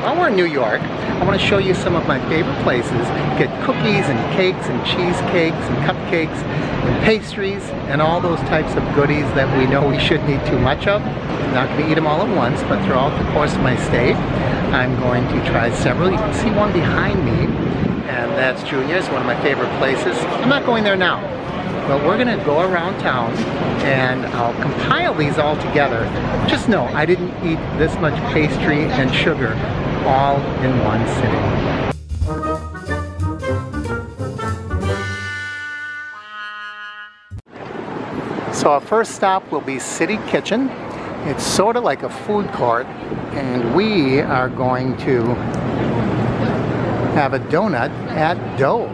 while we're in New York, I want to show you some of my favorite places. Get cookies and cakes and cheesecakes and cupcakes and pastries and all those types of goodies that we know we shouldn't eat too much of. I'm not going to eat them all at once, but throughout the course of my stay, I'm going to try several. You can see one behind me, and that's Junior's, one of my favorite places. I'm not going there now, but we're going to go around town and I'll compile these all together. Just know I didn't eat this much pastry and sugar all in one sitting. So our first stop will be City Kitchen. It's sort of like a food court, and we are going to have a donut at Dough.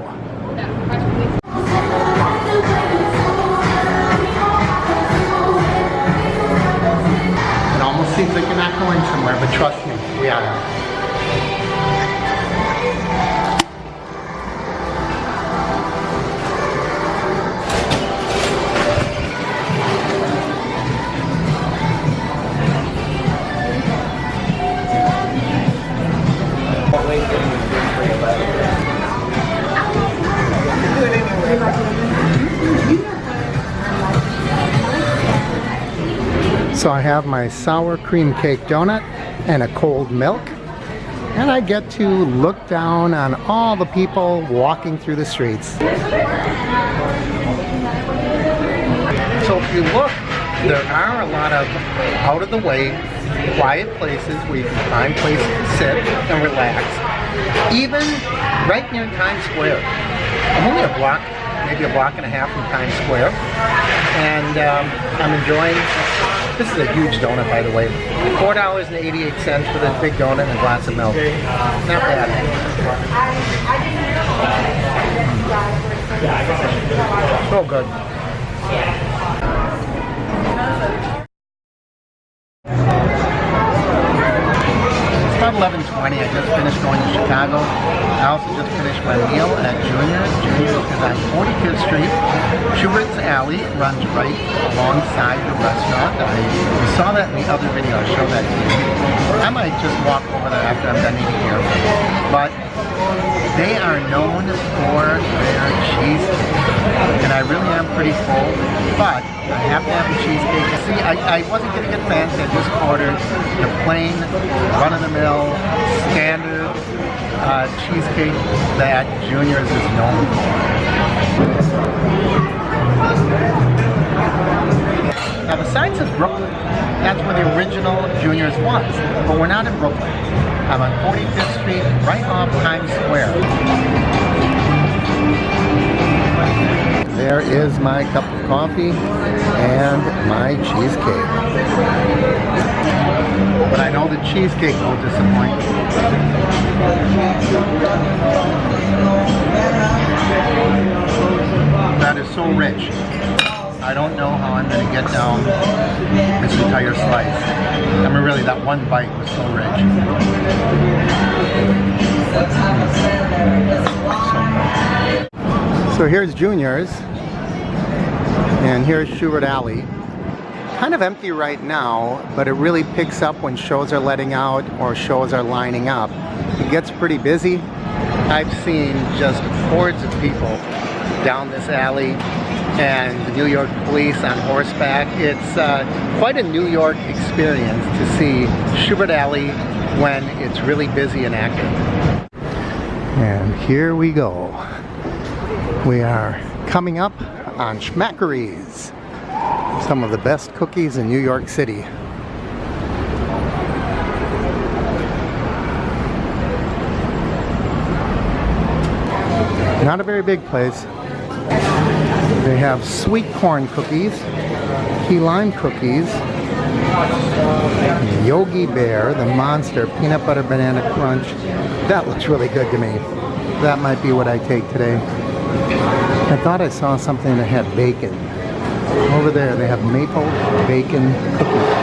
It almost seems like you're not going somewhere, but trust me, we are. So I have my sour cream cake donut and a cold milk, and I get to look down on all the people walking through the streets. So if you look, there are a lot of out of the way, quiet places where you can find places to sit and relax, even right near Times Square. I'm only a block, maybe a block and a half from Times Square, and I'm enjoying. This is a huge donut, by the way. $4.88 for this big donut and a glass of milk. Not bad. So good. It's about 11:20. I just finished going to Chicago. I also just finished my meal at Junior's. Junior's is on 45th Street. Schubert's Alley runs right alongside the restaurant. You saw that in the other video. I'll show that to you. I might just walk over there after I'm done eating here. But they are known for their cheesecake. And I really am pretty full, but I have to have the cheesecake. See, I wasn't going to get fancy. I just ordered the plain, run-of-the-mill, standard cheesecake that Junior's is known for. Now the sign says Brooklyn. That's where the original Junior's was, but we're not in Brooklyn. I'm on 45th Street, right off Times Square. There is my cup of coffee and my cheesecake. But I know the cheesecake will disappoint. That is so rich. I don't know how I'm going to get down this entire slice. I mean, really, that one bite was so rich. So here's Junior's, and here's Schubert Alley. Kind of empty right now, but it really picks up when shows are letting out or shows are lining up. It gets pretty busy. I've seen just hordes of people down this alley, and the New York police on horseback. It's quite a New York experience to see Schubert Alley when it's really busy and active. And here we go. We are coming up on Schmackery's, some of the best cookies in New York City. Not a very big place. They have sweet corn cookies, key lime cookies, Yogi Bear, the monster peanut butter banana crunch. That looks really good to me. That might be what I take today. I thought I saw something that had bacon. Over there they have maple bacon cookies.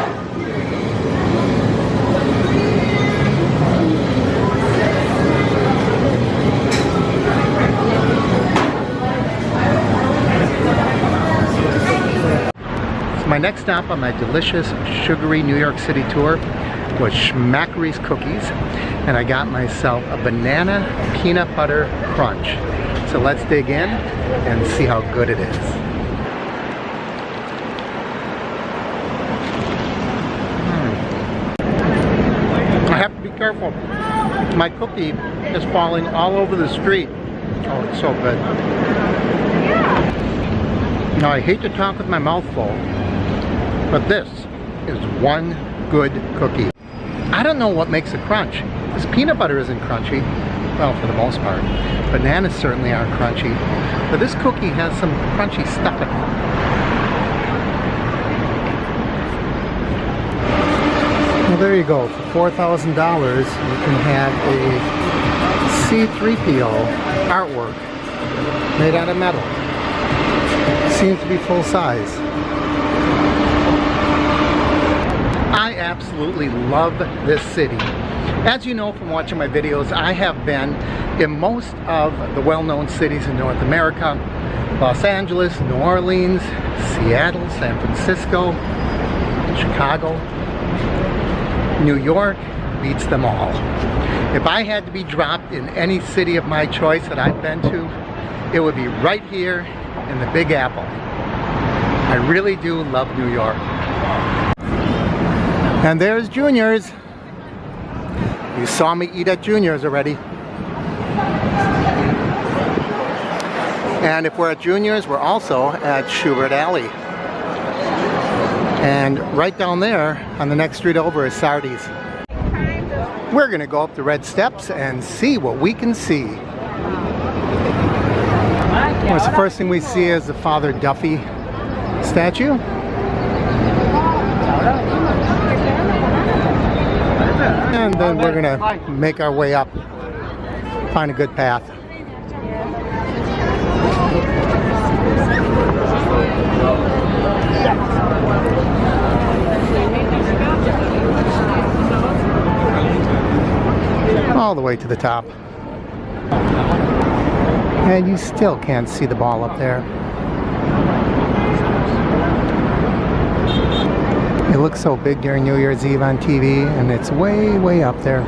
My next stop on my delicious, sugary New York City tour was Schmackery's cookies, and I got myself a banana peanut butter crunch. So let's dig in and see how good it is. I have to be careful. My cookie is falling all over the street. Oh, it's so good. Now, I hate to talk with my mouth full, but this is one good cookie. I don't know what makes a crunch. This peanut butter isn't crunchy, well, for the most part. Bananas certainly aren't crunchy, but this cookie has some crunchy stuff in it. Well, there you go. For $4,000, you can have a C-3PO artwork made out of metal. Seems to be full size. I absolutely love this city. As you know from watching my videos, I have been in most of the well-known cities in North America. Los Angeles, New Orleans, Seattle, San Francisco, Chicago. New York beats them all. If I had to be dropped in any city of my choice that I've been to, it would be right here in the Big Apple. I really do love New York. And there's Junior's. You saw me eat at Junior's already. And if we're at Junior's, we're also at Schubert Alley. And right down there, on the next street over, is Sardi's. We're gonna go up the red steps and see what we can see. Of course, the first thing we see is the Father Duffy statue. And then we're gonna make our way up, find a good path. All the way to the top. And you still can't see the ball up there. It looks so big during New Year's Eve on TV, and it's way, way up there.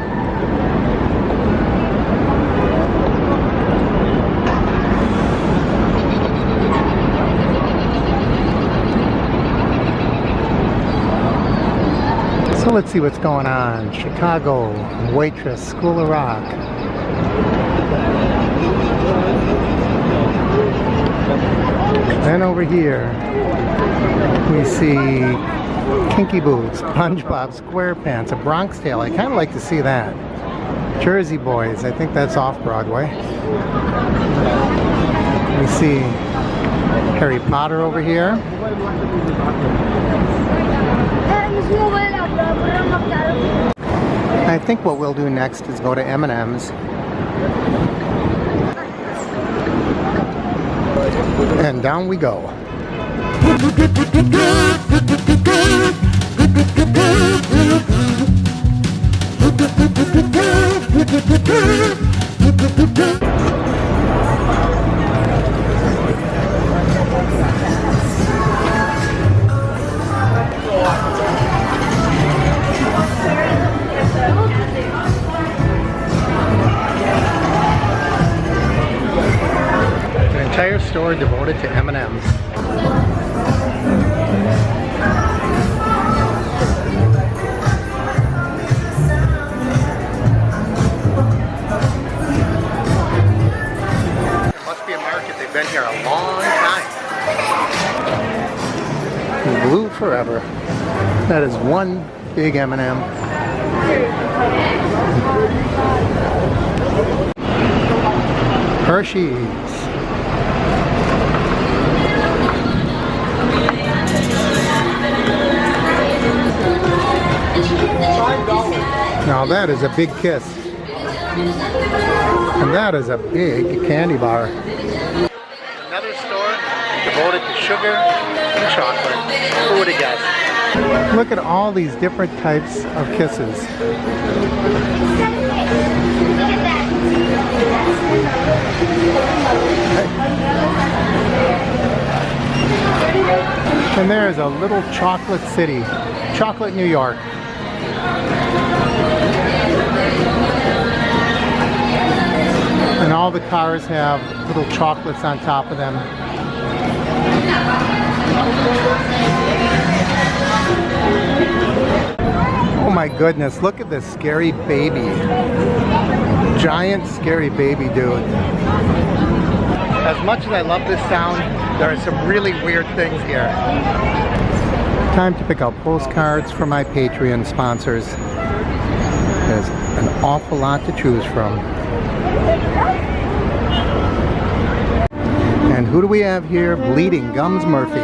So let's see what's going on. Chicago, Waitress, School of Rock. Then over here, we see Kinky Boots, SpongeBob SquarePants, a Bronx Tale. I kind of like to see that. Jersey Boys, I think that's off Broadway. We see Harry Potter over here. I think what we'll do next is go to M&M's. And down we go. An entire store devoted to M&M's. Been here a long time. Blue forever. That is one big M&M. Hershey's. Now that is a big kiss. And that is a big candy bar. Another store devoted to sugar and chocolate. Who would have guessed? Look at all these different types of kisses. And there's a little chocolate city, Chocolate New York. And all the cars have little chocolates on top of them. Oh my goodness, look at this scary baby. Giant scary baby dude. As much as I love this sound, there are some really weird things here. Time to pick out postcards for my Patreon sponsors. There's an awful lot to choose from. And who do we have here? Bleeding Gums Murphy.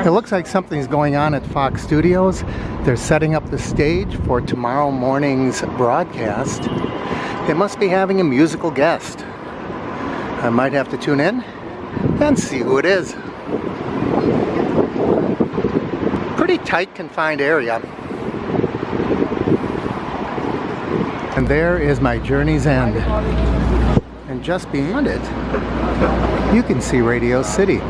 It looks like something's going on at Fox Studios. They're setting up the stage for tomorrow morning's broadcast. They must be having a musical guest. I might have to tune in and see who it is. Pretty tight, confined area. And there is my journey's end. And just beyond it, you can see Radio City.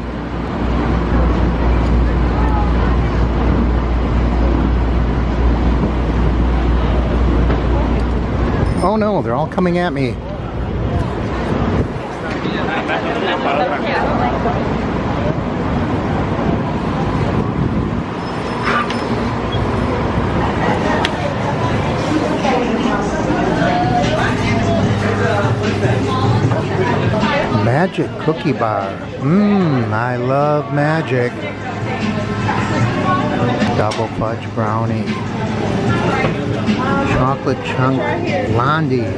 Oh no, they're all coming at me. Magic cookie bar. I love magic. Double fudge brownie. Chocolate chunk blondie.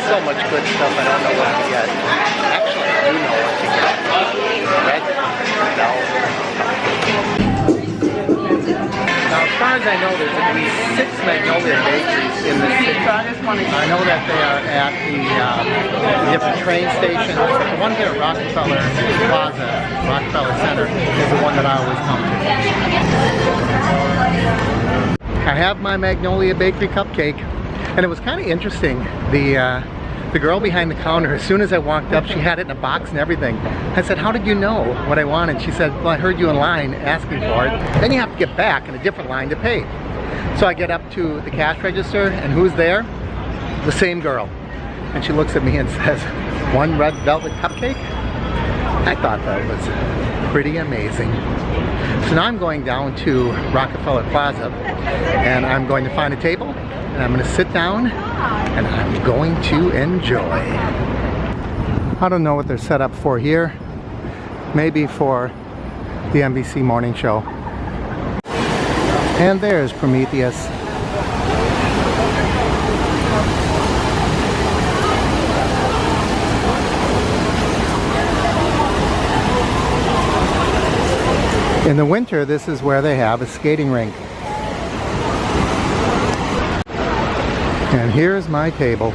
So much good stuff, I don't know what to get. Actually, I do know what to get. Red velvet. Now, as far as I know, there's at least 6 Magnolia bakeries in the city. I know that they are at the different train stations. The one here at Rockefeller Plaza, Rockefeller Center, is the one that I always come to. I have my Magnolia Bakery cupcake, and it was kind of interesting. The girl behind the counter, as soon as I walked up, she had it in a box and everything. I said, "How did you know what I wanted?" She said, "Well, I heard you in line asking for it." Then you have to get back in a different line to pay. So I get up to the cash register, and who's there? The same girl. And she looks at me and says, "1 red velvet cupcake?" I thought that was pretty amazing. So now I'm going down to Rockefeller Plaza, and I'm going to find a table, and I'm going to sit down, and I'm going to enjoy. I don't know what they're set up for here. Maybe for the NBC morning show. And there's Prometheus. In the winter, this is where they have a skating rink. And here's my table.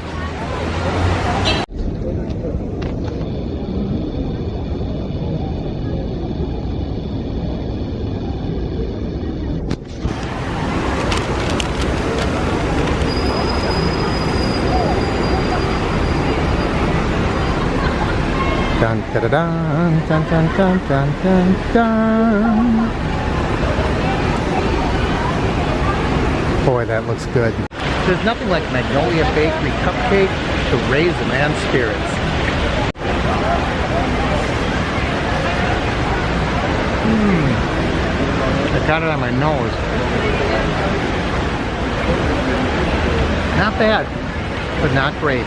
Dun da da dun dun dun dun dun dun dun. Boy, that looks good. There's nothing like Magnolia Bakery cupcake to raise a man's spirits. I got it on my nose. Not bad, but not great.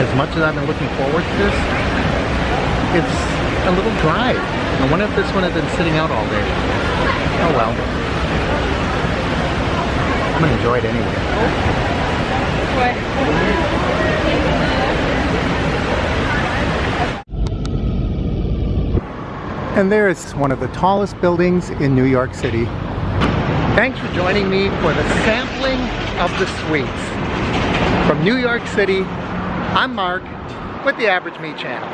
As much as I've been looking forward to this, it's a little dry. I wonder if this one had been sitting out all day. Oh well. I'm gonna enjoy it anyway. And there is one of the tallest buildings in New York City. Thanks for joining me for the sampling of the sweets. From New York City, I'm Mark with the Average Me Channel.